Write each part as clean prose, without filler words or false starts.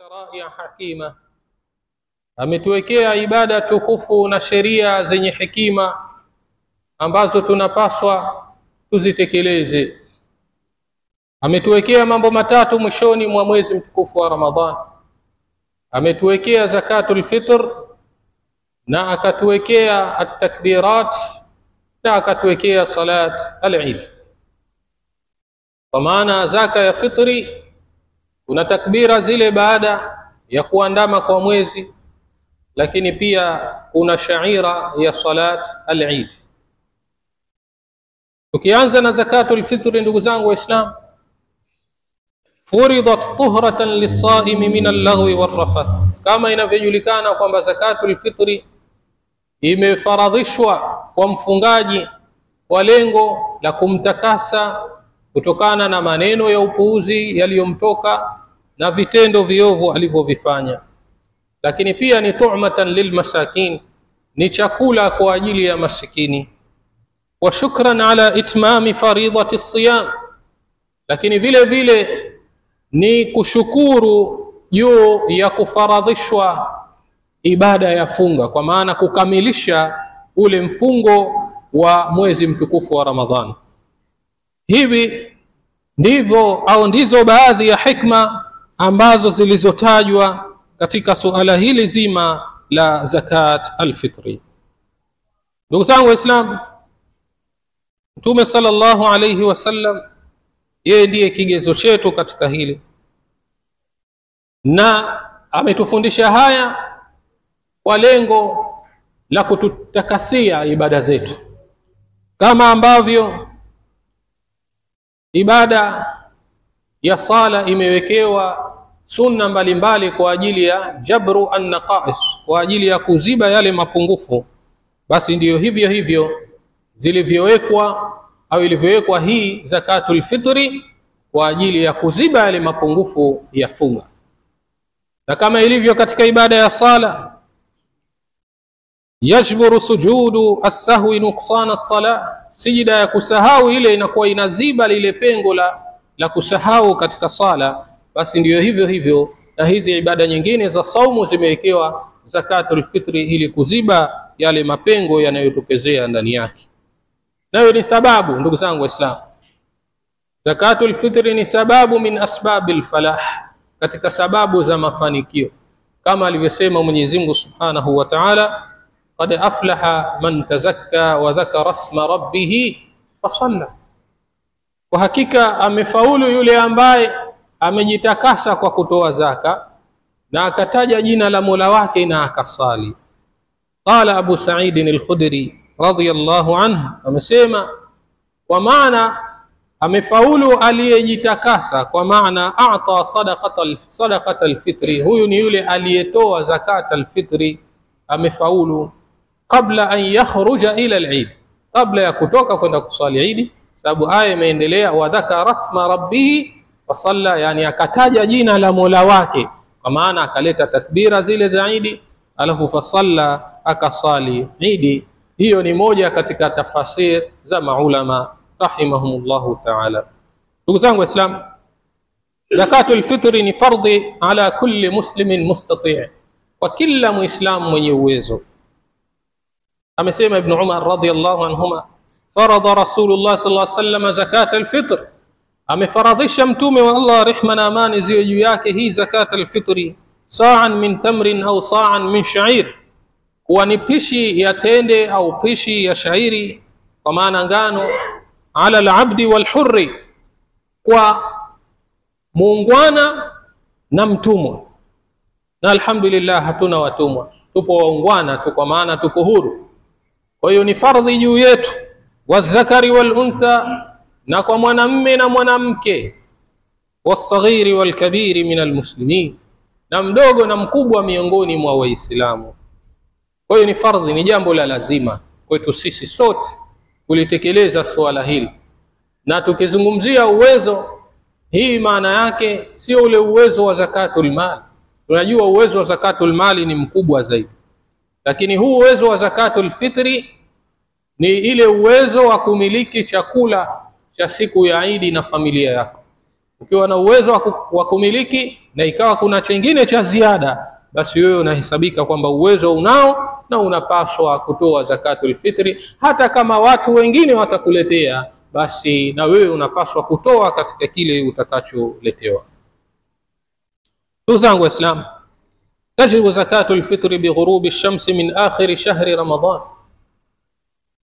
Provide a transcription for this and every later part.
sharia hakima, ametuwekea ibada tukufu na sheria zenye hekima ambazo tunapaswa tuzitekeleze. Ametuwekea mambo matatu mwishoni mwa mwezi mtukufu wa Ramadhan. Ametuwekea zakatul fitr, na akatuwekea at-takbirat, na akatuwekea salat al-Eid. Kwa maana zaka ya fitri kuna takbira zile baada ya kuandama kwa mwezi, lakini pia kuna shaira ya salat al-Eid. Tukianza na zakatul fitri, ndugu zangu Waislamu, furidat tuhratan lis-saimi min al-laghwi war-rafath, kama inavyojulikana kwamba zakatul fitri imefaradhishwa kwa mfungaji kwa lengo la kumtakasa kutokana na maneno ya upuuzi yaliyomtoka na vitendo viovu alivyovifanya, lakini pia ni tu'matan lilmasakin, ni chakula kwa ajili ya masikini, wa shukran ala itmami faridati siyam, lakini vile vile ni kushukuru juu ya kufaradhishwa ibada ya funga, kwa maana kukamilisha ule mfungo wa mwezi mtukufu wa Ramadhan. Hivi ndivyo au ndizo baadhi ya hikma ambazo zilizotajwa katika suala hili zima la zakat al-fitri. Ndugu zangu Waislamu, Mtume sallallahu alayhi wasallam yeye ndiye kigezo chetu katika hili, na ametufundisha haya kwa lengo la kututakasia ibada zetu, kama ambavyo ibada ya sala imewekewa sunna mbalimbali kwa ajili ya jabru an-naqais, kwa ajili ya kuziba yale mapungufu, basi ndiyo hivyo hivyo zilivyowekwa au ilivyowekwa hii zakatul fitri kwa ajili ya kuziba yale mapungufu ya funga. Na kama ilivyo katika ibada ya sala, yajburu sujudu as-sahwi nuqsan as-salah, sijida ya kusahau ile inakuwa inaziba lile pengo la kusahau katika sala, basi ndiyo hivyo hivyo na hizi ibada nyingine za saumu zimewekewa zakatul fitri ili kuziba yale mapengo yanayotokezea ndani yake. Nayo ni sababu, ndugu zangu Waislamu, zakatul fitri ni sababu min asbabil falah, katika sababu za mafanikio, kama alivyosema Mwenyezi Mungu Subhanahu wa Ta'ala, qad aflaha man tazakka wa dhakara isma rabbih fasalla, kwa hakika amefaulu yule ambaye amejitakasa kwa kutoa zaka na akataja jina la Mola wake na akasali. Qala Abu Sa'id al-Khudri radiyallahu anhu, amesema kwa maana amefaulu aliyejitakasa, kwa maana a'ta sadaqatal fitri, huyu ni yule aliyetoa zakatul fitri, amefaulu kabla an yakhruja ila al-Eid, kabla ya kutoka kwenda kusali Eid, sababu aya imeendelea wa dhakara isma rabbih wa salla, yani akataja jina la Mola wake, kwa maana akaleta takbira zile za Eid, alafu fasalla, akasali Eid. Hiyo ni moja katika tafasir za maulama rahimahumullahu ta'ala. Ndugu zangu Waislamu, zakatul fitri ni fardhi ala kulli muslimin mustati', kwa kila muislamu mwenye uwezo. Amesema Ibn Umar radiyallahu anhuma, farada Rasulullah sallallahu alaihi wasallam zakatul fitr, amefaradhisha mtume wa Allah rehma na amani ziwe juu yake hii zakatul fitri, sa'an min tamrin au sa'an min sha'ir, kuwa ni pishi ya tende au pishi ya shairi, kwa maana ngano, ala al-abdi wal hurri, kwa muungwana na mtumwa. Na alhamdulillah hatuna watumwa, tupo waungwana tu, kwa maana tuko huru. Kwa hiyo ni fardhi juu yetu, wadhakari wal untha, na kwa mwanamume na mwanamke, wasaghiri wal kabiri min almuslimin, na mdogo na mkubwa miongoni mwa Waislamu. Kwa hiyo ni fardhi, ni jambo la lazima kwetu sisi sote kulitekeleza swala hili. Na tukizungumzia uwezo, hii maana yake sio ule uwezo wa zakatul mal. Tunajua uwezo wa zakatul mali ni mkubwa zaidi, lakini huu uwezo wa zakatul fitri ni ile uwezo wa kumiliki chakula cha siku ya Eid na familia yako. Ukiwa na uwezo wa kumiliki na ikawa kuna chengine cha ziada, basi wewe unahesabika kwamba uwezo unao na unapaswa kutoa zakatul fitri. Hata kama watu wengine watakuletea, basi na wewe unapaswa kutoa katika kile utakacholetewa. Ndugu zangu Waislamu, tajibu zakatul fitri bighurubi shamsi min akhir shahri Ramadan.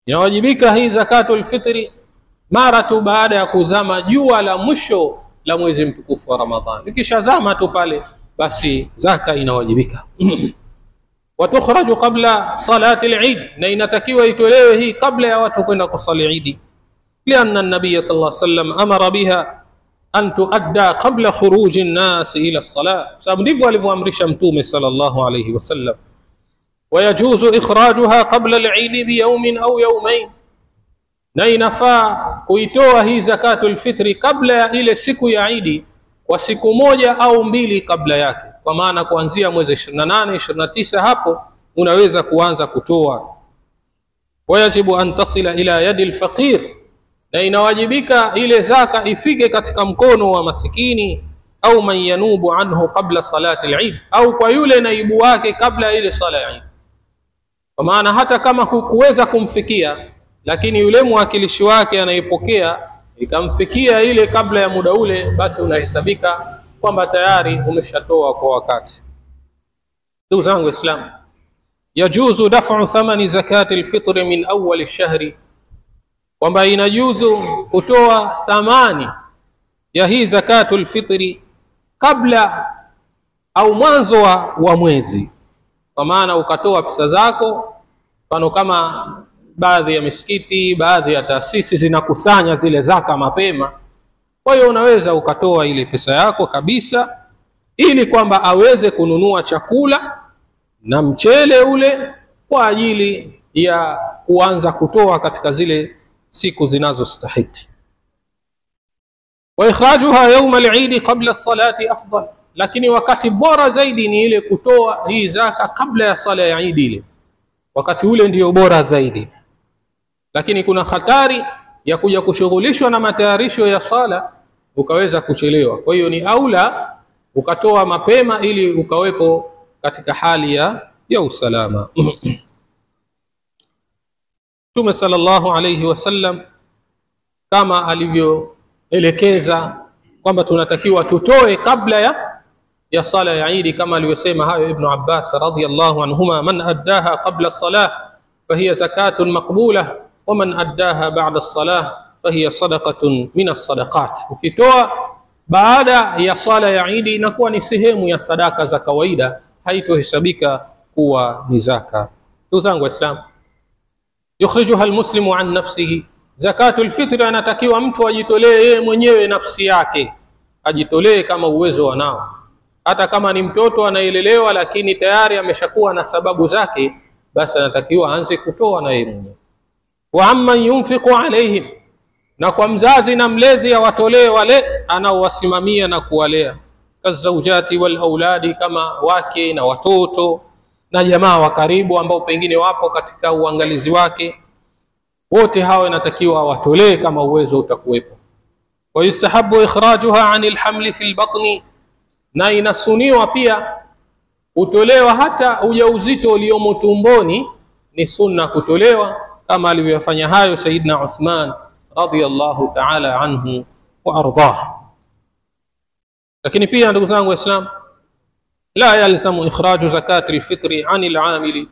Inawajibika hii zakatul fitri mara tu baada ya kuzama jua la mwisho la mwezi mtukufu wa Ramadhan. Ikishazama tu pale, basi zaka inawajibika. Watukhraju qabla salati al-Eid, na inatakiwa itolewe hii kabla ya watu kwenda kusali Eid. Lianna an-nabiy sallallahu alayhi wasallam amara biha an tuadda qabla khuruji an-nas ila as-salah. Sababu ndivyo alivyoamrisha Mtume sallallahu alayhi wasallam. ويجوز إخراجها قبل العيد بيوم أو يومين, na inafaa kuitoa hii zakatul fitri kabla ya ile siku ya Eid kwa siku moja au mbili kabla yake. Kwa maana kuanzia mwezi 28 29 hapo unaweza kuanza kutoa. Wajibu an tasila ila yadi alfaqir, na inawajibika ile zaka ifike katika mkono wa masikini, au man yanubu anhu qabla salati al-Eid, au kwa yule naibu wake kabla ile sala ya Eid. Kwa maana hata kama hukuweza kumfikia, lakini yule mwakilishi wake anayepokea ikamfikia ile kabla ya muda ule, basi unahesabika kwamba tayari umeshatoa kwa wakati. Ndugu zangu Waislamu, yajuzu daf'u thamani zakati al-fitr min awwal ash-shahri, kwamba inajuzu kutoa thamani ya hii zakatul fitri kabla au mwanzo wa mwezi. Kwa maana ukatoa pesa zako, mfano kama baadhi ya misikiti, baadhi ya taasisi zinakusanya zile zaka mapema. Kwa hiyo unaweza ukatoa ile pesa yako kabisa, ili kwamba aweze kununua chakula na mchele ule kwa ajili ya kuanza kutoa katika zile siku zinazostahiki. Wa ikhrajuha yawm al-Eid qabla as-salati afdal, lakini wakati bora zaidi ni ile kutoa hii zaka kabla ya sala ya Eid ile. Wakati ule ndio bora zaidi. Lakini kuna hatari ya kuja kushughulishwa na matayarisho ya sala ukaweza kuchelewa. Kwa hiyo ni aula ukatoa mapema ili ukawepo katika hali ya usalama. Mtume sallallahu alayhi wasallam kama alivyoelekeza kwamba tunatakiwa tutoe kabla ya sala ya Eid, kama alivyosema hayo Ibn Abbas radhiyallahu anhuma, man addaha qabla as-salah fahiya zakatun maqbulah wa man addaha ba'da as-salah fahiya sadaqatun min as-sadaqat. Ukitoa baada ya sala ya Eid inakuwa ni sehemu ya sadaka za kawaida, haitohesabika kuwa ni zaka. Ndugu zangu Waislamu, yukhrijuha al-muslimu an nafsihi, zakatul fitri anatakiwa mtu ajitolee yeye mwenyewe nafsi yake, ajitolee kama uwezo wanao. Hata kama ni mtoto anaelelewa lakini tayari ameshakuwa na sababu zake, basi anatakiwa aanze kutoa na yeye mwenyewe. Wa amman yunfiqu alaihim, na kwa mzazi na mlezi awatolee wale anaowasimamia na kuwalea, kazawjati wal auladi, kama wake na watoto na jamaa wa karibu ambao pengine wapo katika uangalizi wake. Wote hao inatakiwa watolee kama uwezo utakuwepo. Wa yusahabu ikhrajuha anil hamli fil batni, na inasuniwa pia utolewa hata ujauzito uliomo tumboni, ni sunna kutolewa, kama alivyofanya hayo Sayyidina Uthman radhiyallahu ta'ala anhu wa ardhah. Lakini pia ndugu zangu Waislamu, la yalzamu ikhraju zakati al-fitri anil amili,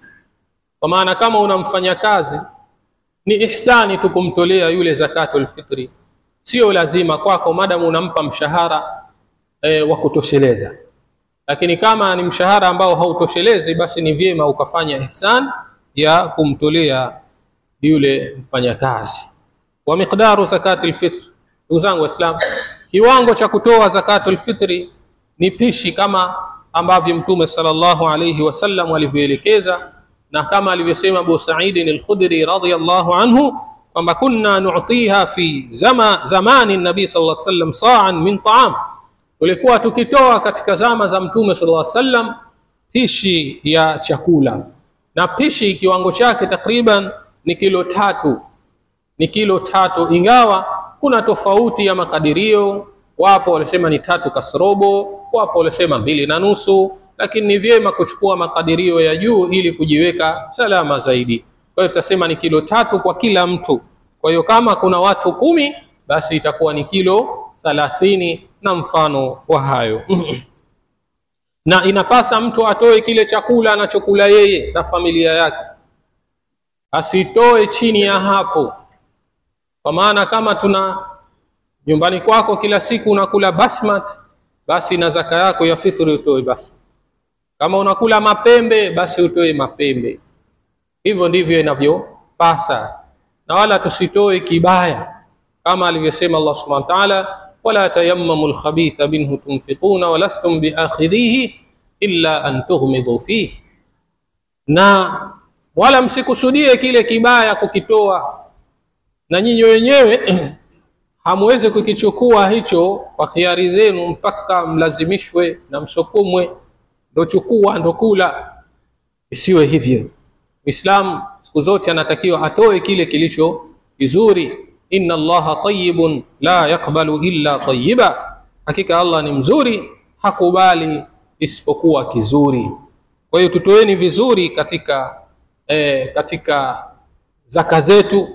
kwa maana kama unamfanya kazi ni ihsani tukumtolea yule zakatul fitri, sio lazima kwako madamu unampa mshahara wa kutosheleza. Lakini kama ni mshahara ambao hautoshelezi, basi ni vyema ukafanya ihsan ya kumtolea yule mfanyakazi. Wa miqdaru zakatul fitr, ndugu zangu Waislamu, kiwango cha kutoa zakatul fitri ni pishi kama ambavyo Mtume sallallahu alayhi wasallam alivyoelekeza, na kama alivyosema Abu Sa'id al-Khudri radhiyallahu anhu kwamba kunna nu'tiha fi zamani nabii sallallahu alayhi wasallam sa'an min ta'am, tulikuwa tukitoa katika zama za Mtume sallallahu alayhi wasallam pishi ya chakula, na pishi kiwango chake takriban ni kilo 3, ingawa kuna tofauti ya makadirio wapo walisema ni 3 kasrobo, wapo walisema 2.5, lakini ni vyema kuchukua makadirio ya juu ili kujiweka salama zaidi. Kwa hiyo tutasema ni kilo 3 kwa kila mtu. Kwa hiyo kama kuna watu 10 basi itakuwa ni kilo 30 na mfano wa hayo. Na inapasa mtu atoe kile chakula anachokula yeye na familia yake, asitoe chini ya hapo. Kwa maana kama tuna nyumbani kwako kila siku unakula basmat, basi na zaka yako ya fitri utoe basmat. Kama unakula mapembe, basi utoe mapembe. Hivyo ndivyo inavyopasa, na wala tusitoe kibaya, kama alivyosema Allah subhanahu wa ta'ala, wala tayammamul khabitha minhu tunfiquna walastum biakhidhihi illa an tughmidu fihi, na wala msikusudie kile kibaya kukitoa, na nyinyi wenyewe hamwezi kukichukua hicho kwa khiari zenu mpaka mlazimishwe na msukumwe, ndo chukua ndo kula. Isiwe hivyo. Muislamu siku zote anatakiwa atoe kile kilicho kizuri. Inna Allaha tayyibun la yakbalu illa tayyiba, hakika Allah ni mzuri, hakubali isipokuwa kizuri. Kwa hiyo tutoeni vizuri katika zaka zetu,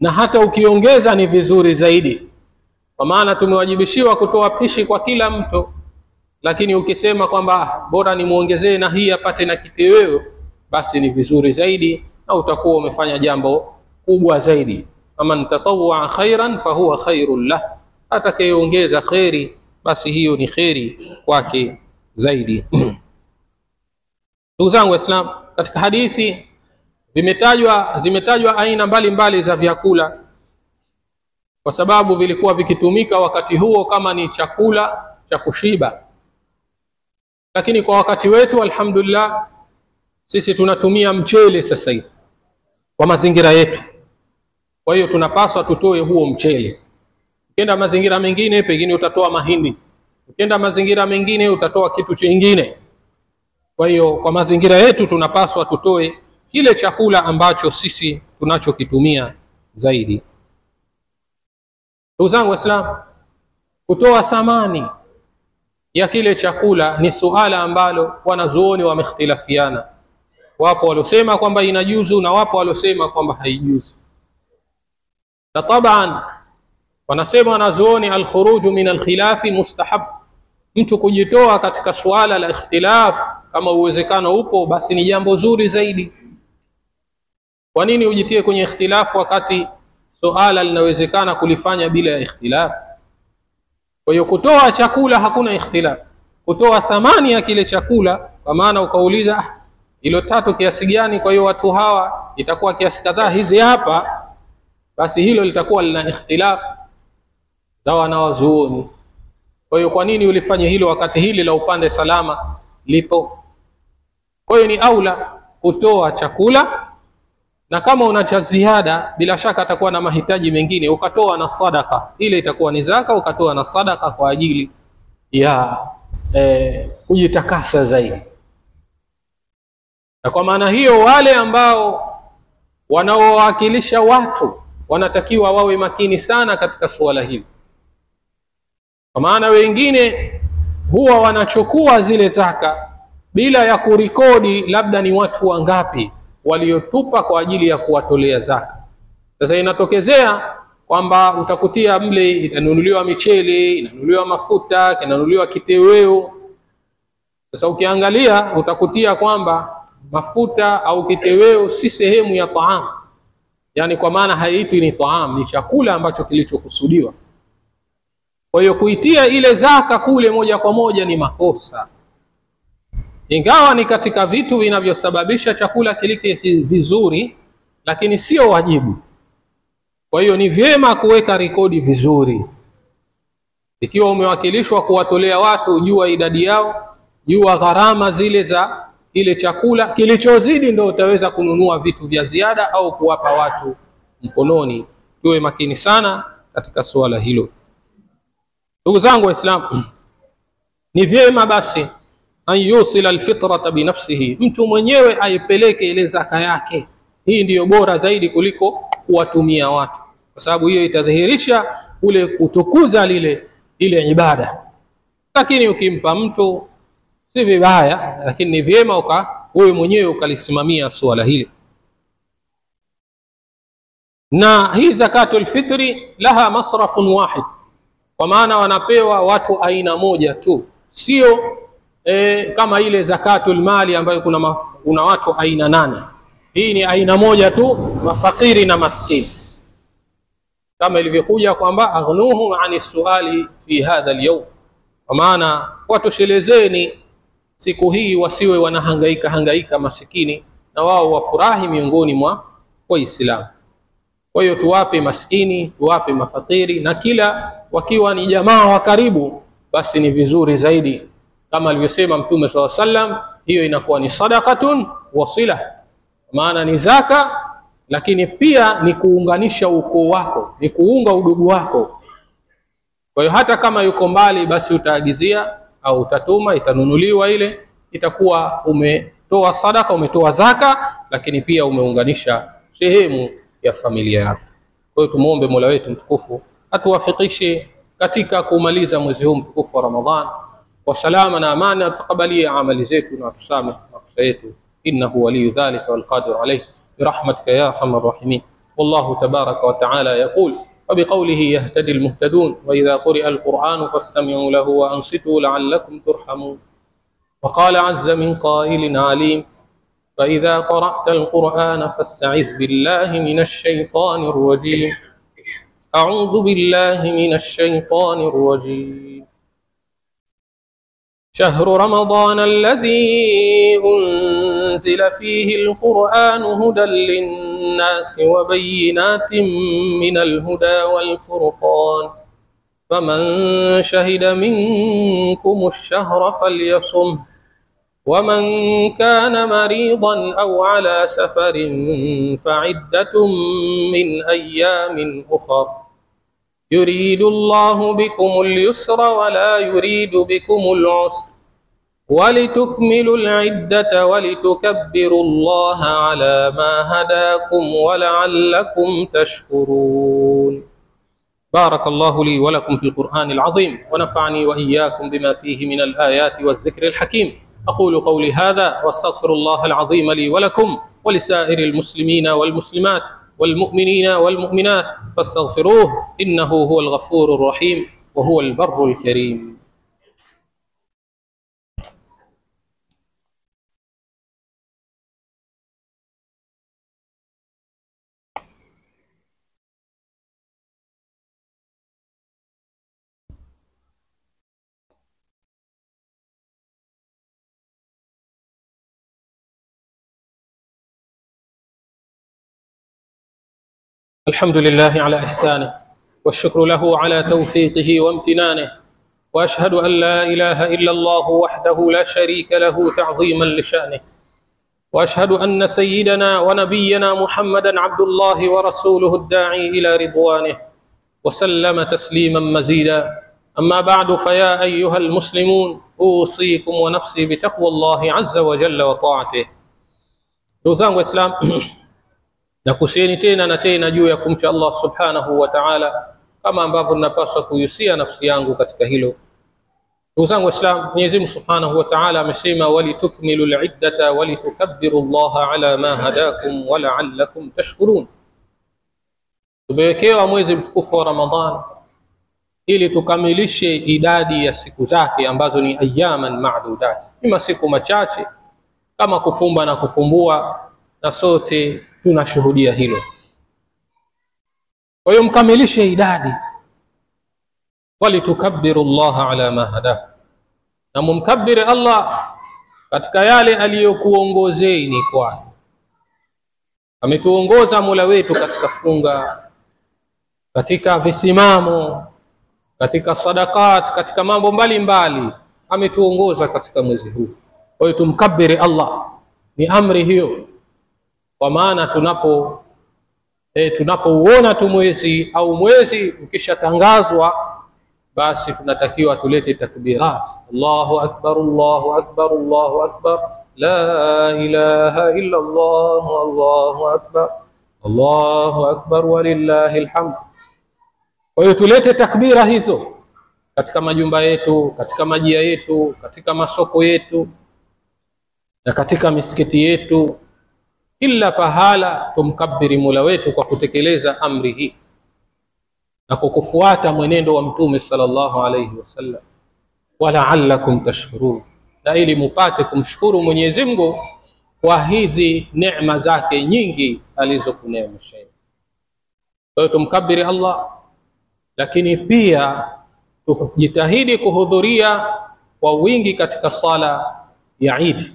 na hata ukiongeza ni vizuri zaidi, kwa maana tumewajibishiwa kutoa pishi kwa kila mtu. Lakini ukisema kwamba bora ni muongezee na hii apate na kiteweo, basi ni vizuri zaidi na utakuwa umefanya jambo kubwa zaidi. Faman tatawwa khairan fahuwa khairul lah, atakayeongeza khairi basi hiyo ni khairi kwake zaidi. Ndugu zangu Waislamu, katika hadithi zimetajwa aina mbalimbali za vyakula, kwa sababu vilikuwa vikitumika wakati huo kama ni chakula cha kushiba. Lakini kwa wakati wetu alhamdulillah sisi tunatumia mchele sasa hivi kwa mazingira yetu. Kwa hiyo tunapaswa tutoe huo mchele. Ukienda mazingira mengine pengine utatoa mahindi, ukienda mazingira mengine utatoa kitu kingine. Kwa hiyo kwa mazingira yetu tunapaswa tutoe kile chakula ambacho sisi tunachokitumia zaidi. Ndugu zangu Waislamu, kutoa thamani ya kile chakula ni suala ambalo wanazuoni wamehitilafiana. Wapo waliosema kwamba inajuzu na wapo waliosema kwamba haijuzu. Na taban wanasema wanazuoni al-khuruju min al-khilafi mustahab, mtu kujitoa katika suala la ikhtilaf kama uwezekano upo basi ni jambo zuri zaidi. Kwa nini ujitie kwenye ikhtilaf wakati suala linawezekana kulifanya bila ya ikhtilaf? Kwa hiyo kutoa chakula hakuna ikhtilaf, kutoa thamani ya kile chakula, kwa maana ukauliza kilo 3 kiasi gani, kwa hiyo watu hawa itakuwa kiasi kadhaa hizi hapa, basi hilo litakuwa lina ikhtilaf za wanawazuoni. Kwa hiyo kwa nini ulifanya hilo wakati hili la upande salama lipo? Kwa hiyo ni aula kutoa chakula, na kama una cha ziada bila shaka atakuwa na mahitaji mengine, ukatoa na sadaka, ile itakuwa ni zaka, ukatoa na sadaka kwa ajili ya kujitakasa zaidi. Na kwa maana hiyo wale ambao wanaowakilisha watu wanatakiwa wawe makini sana katika suala hili, kwa maana wengine huwa wanachukua zile zaka bila ya kurikodi labda ni watu wangapi waliotupa kwa ajili ya kuwatolea zaka. Sasa inatokezea kwamba utakutia mle inanunuliwa michele, inanunuliwa mafuta, inanunuliwa kiteweo. Sasa ukiangalia utakutia kwamba mafuta au kiteweo si sehemu ya taam, yani kwa maana haitwi ni taam, ni chakula ambacho kilichokusudiwa. Kwa hiyo kuitia ile zaka kule moja kwa moja ni makosa, ingawa ni katika vitu vinavyosababisha chakula kilike vizuri, lakini sio wajibu. Kwa hiyo ni vyema kuweka rekodi vizuri. Ikiwa umewakilishwa kuwatolea watu, jua idadi yao, jua gharama zile za ile chakula, kilichozidi ndio utaweza kununua vitu vya ziada au kuwapa watu mkononi. Tuwe makini sana katika suala hilo. Ndugu zangu Waislamu, ni vyema basi an yusila alfitrata binafsihi, mtu mwenyewe aipeleke ile zaka yake. Hii ndiyo bora zaidi kuliko kuwatumia watu, kwa sababu hiyo itadhihirisha ule kutukuza lile ile ibada. Lakini ukimpa mtu si vibaya, lakini ni vyema wewe mwenyewe ukalisimamia suala hili. Na hii zakatul fitri laha masrafun wahid, kwa maana wanapewa watu aina moja tu, sio kama ile zakatul mali ambayo kuna watu aina 8. Hii ni aina moja tu, mafakiri na maskini, kama ilivyokuja kwamba aghnuhum ani suali fi hadha al-yawm, kwa maana watoshelezeni siku hii, wasiwe wanahangaika masikini, na wao wafurahi miongoni mwa Waislamu. Kwa hiyo tuwape maskini, tuwape mafakiri, na kila wakiwa ni jamaa wa karibu basi ni vizuri zaidi, kama alivyosema Mtume SAW, hiyo inakuwa ni sadaqatun wasila, maana ni zaka, lakini pia ni kuunganisha ukoo wako, ni kuunga udugu wako. Kwa hiyo hata kama yuko mbali, basi utaagizia au utatuma, itanunuliwa ile, itakuwa umetoa sadaka, umetoa zaka, lakini pia umeunganisha sehemu ya familia yako. Kwa hiyo tumuombe Mola wetu mtukufu atuwafikishe katika kumaliza mwezi huu mtukufu wa Ramadhan kwa salama na amani, atakabalie amali zetu na atusamehe makosa yetu, innahu waliyu dhalika wal qadir alayh برحمتك يا ارحم الراحمين. والله تبارك وتعالى يقول: وبقوله يهتدي المهتدون، وإذا قرئ القرآن فاستمعوا له وأنصتوا لعلكم ترحمون. وقال عز من قائل عليم: فإذا قرأت القرآن فاستعذ بالله من الشيطان الرجيم. أعوذ بالله من الشيطان الرجيم. شهر رمضان الذي أنزل فيه القرآن هدى للناس وبينات من الهدى والفرقان، فمن شهد منكم الشهر فليصم، ومن كان مريضا أو على سفر فعدة من أيام أخر، يريد الله بكم اليسر ولا يريد بكم العسر، ولتكملوا العدة ولتكبروا الله على ما هداكم ولعلكم تشكرون. بارك الله لي ولكم في القرآن العظيم، ونفعني وإياكم بما فيه من الآيات والذكر الحكيم. أقول قولي هذا واستغفر الله العظيم لي ولكم ولسائر المسلمين والمسلمات والمؤمنين والمؤمنات، فاستغفروه إنه هو الغفور الرحيم وهو البر الكريم. الحمد لله على إحسانه، والشكر له على توفيقه وامتنانه، وأشهد أن لا إله إلا الله وحده لا شريك له تعظيما لشأنه، وأشهد أن سيدنا ونبينا محمدا عبد الله ورسوله الداعي إلى رضوانه، وسلم تسليما مزيدا. أما بعد، فيا أيها المسلمون، أوصيكم ونفسي بتقوى الله عز وجل وطاعته. دوزان وإسلام na kusieni tena na tena juu ya kumcha Allah subhanahu wa ta'ala, kama ambavyo ninapaswa kuhusia nafsi yangu katika hilo. Ndugu zangu Waislamu, Mwenyezi Mungu subhanahu wa ta'ala amesema: walitukmilul iddata walitukabbiru Allah ala ma hadakum wa la'allakum tashkurun. Tumewekewa mwezi mtukufu wa Ramadhan ili tukamilishe idadi ya siku zake ambazo ni ayyaman ma'dudat, ni masiku machache kama kufumba na kufumbua, na sote tunashuhudia hilo. Kwa hiyo mkamilishe idadi, walitukabbiru Allah ala ma hadakum, na mumkabbiri Allah katika yale aliyokuongozeni kwayo. Ametuongoza Mola wetu katika funga, katika visimamo, katika sadaqat, katika mambo mbalimbali, ametuongoza katika mwezi huu. Kwa hiyo tumkabbiri Allah, ni amri hiyo. Kwa maana tunapouona tu mwezi au mwezi ukishatangazwa, basi tunatakiwa tulete takbirat: Allahu akbar, Allahu akbar, Allahu akbar, la ilaha illa Allah, Allahu akbar, Allahu akbar, walillahi alhamd. Kwa hiyo tulete takbira hizo katika majumba yetu, katika majia yetu, katika masoko yetu na katika misikiti yetu, kila pahala tumkabiri Mola wetu kwa kutekeleza amri hii na kukufuata mwenendo wa Mtume sallallahu alayhi wasallam. Wala'allakum tashkurun, na ili mupate kumshukuru Mwenyezi Mungu kwa hizi neema zake nyingi alizokuneemesha. Kwa hiyo tumkabiri Allah, lakini pia tujitahidi kuhudhuria kwa wingi katika sala ya Eid.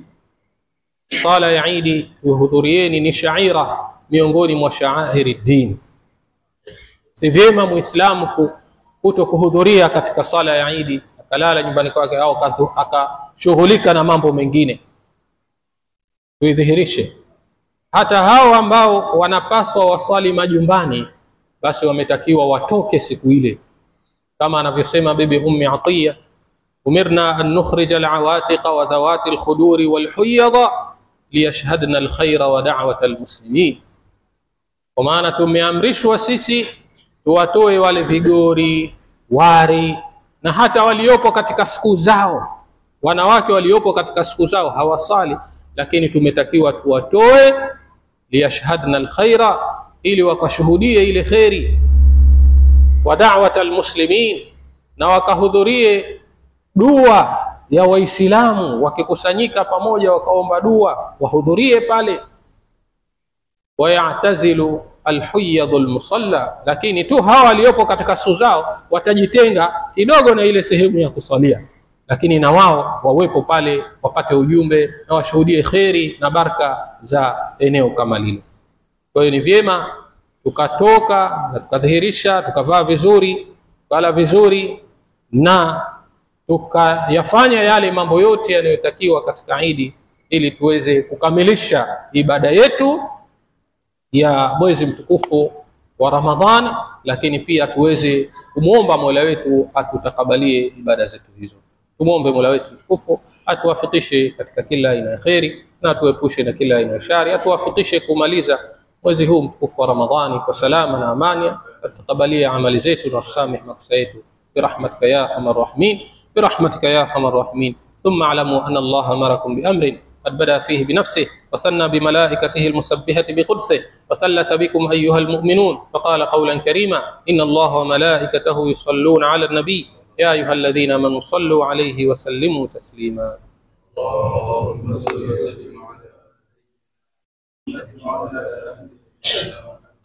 Sala ya Eid tuhudhurieni, ni shaira miongoni mwa sha'airi din. Si vyema Muislamu kuto kuhudhuria katika sala ya Eid, akalala nyumbani kwake au akashughulika na mambo mengine. Tuidhihirishe hata hao ambao wanapaswa wasali majumbani, basi wametakiwa watoke siku ile, kama anavyosema bibi Ummi Atiya, umirna an nukhrija al-awatiqa wa dhawati al-khuduri wal-huyadha liyashhadna al-khayra wa da'wata al-muslimin. Kwa maana tumeamrishwa sisi tuwatoe wale vigori, wari na hata waliopo katika siku zao, wanawake waliopo katika siku zao hawasali, lakini tumetakiwa tuwatoe liyashhadna al-khayra, ili wakashuhudie ile khairi, wa da'wata al-muslimin, na wakahudhurie dua ya Waislamu wakikusanyika pamoja wakaomba dua, wahudhurie pale. Wayatazilu alhuyadhu almusalla, lakini tu hawa waliopo katika siku zao watajitenga kidogo na ile sehemu ya kusalia, lakini na wao wawepo pale wapate ujumbe na washuhudie khairi na baraka za eneo kama lile. Kwa hiyo ni vyema tukatoka na tukadhihirisha, tukavaa vizuri, tukala vizuri na tukayafanya yale mambo yote yanayotakiwa katika Eid, ili tuweze kukamilisha ibada yetu ya mwezi mtukufu wa Ramadhani, lakini pia tuweze kumuomba Mola wetu atutakabalie ibada zetu hizo. Tumuombe Mola wetu mtukufu atuwafikishe katika kila aina ya khairi na atuepushe na kila aina ya shari, atuwafikishe kumaliza mwezi huu mtukufu wa Ramadhani kwa salama na amani, atutakabalie amali zetu na tusamehe makosa yetu birahmatika ya arhamar rahimin, برحمتك يا ارحم الراحمين. ثم اعلموا ان الله امركم بامر قد بدا فيه بنفسه وثنى بملائكته المسبحه بقدسه وثلث بكم ايها المؤمنون فقال قولا كريما ان الله وملائكته يصلون على النبي يا ايها الذين امنوا صلوا عليه وسلموا تسليما. اللهم صل وسلم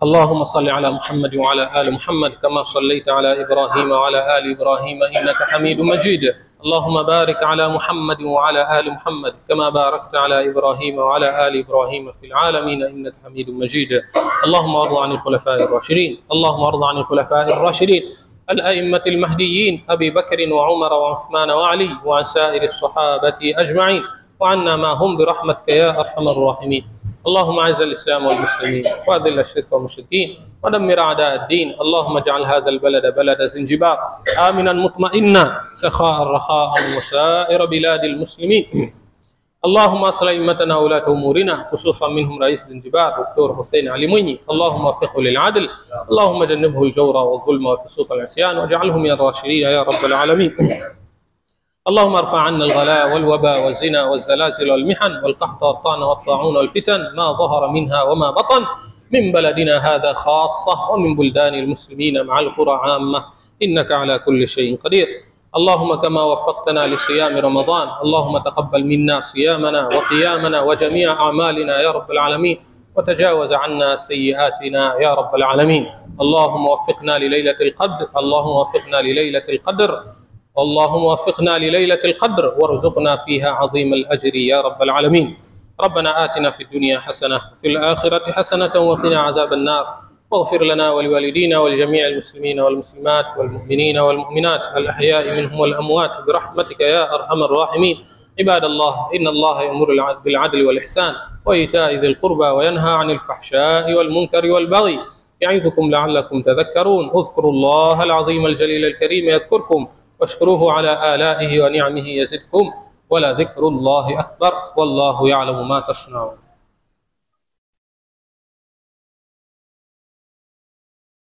اللهم صل على محمد وعلى آل محمد كما صليت على إبراهيم وعلى آل إبراهيم إنك حميد مجيد. اللهم بارك على محمد وعلى آل محمد كما باركت على إبراهيم وعلى آل إبراهيم في العالمين إنك حميد مجيد. اللهم ارض عن الخلفاء الراشدين، اللهم ارض عن الخلفاء الراشدين الأئمة المهديين أبي بكر وعمر وعثمان وعلي وعن سائر الصحابة أجمعين، وعنا ما هم برحمتك يا أرحم الراحمين. اللهم اعز الاسلام والمسلمين واذل الشرك والمشركين ودمر اعداء الدين. اللهم اجعل هذا البلد بلد زنجبار امنا مطمئنا سخاء رخاء وسائر بلاد المسلمين. اللهم اصلح ائمتنا وولاة امورنا خصوصا منهم رئيس زنجبار دكتور حسين علي مويني، اللهم وفقه للعدل، اللهم جنبه الجور والظلم والفسوق والعصيان واجعله من الراشدين يا رب العالمين. اللهم ارفع عنا الغلاء والوباء والزنا والزلازل والمحن والقحط والطعن والطاعون والفتن ما ظهر منها وما بطن من بلدنا هذا خاصة ومن بلدان المسلمين مع القرى عامة، إنك على كل شيء قدير. اللهم كما وفقتنا لصيام رمضان اللهم تقبل منا صيامنا وقيامنا وجميع أعمالنا يا رب العالمين، وتجاوز عنا سيئاتنا يا رب العالمين. اللهم وفقنا لليلة القدر، اللهم وفقنا لليلة القدر، اللهم وفقنا لليلة القدر وارزقنا فيها عظيم الأجر يا رب العالمين. ربنا آتنا في الدنيا حسنة وفي الآخرة حسنة وقنا عذاب النار، واغفر لنا ولوالدينا ولجميع المسلمين والمسلمات والمؤمنين والمؤمنات الأحياء منهم والأموات برحمتك يا أرحم الراحمين. عباد الله، إن الله يأمر بالعدل والإحسان وإيتاء ذي القربى وينهى عن الفحشاء والمنكر والبغي يعظكم لعلكم تذكرون. اذكروا الله العظيم الجليل الكريم يذكركم واشكروه على آلائه ونعمه يزدكم، ولذكر الله أكبر والله يعلم ما تصنعون.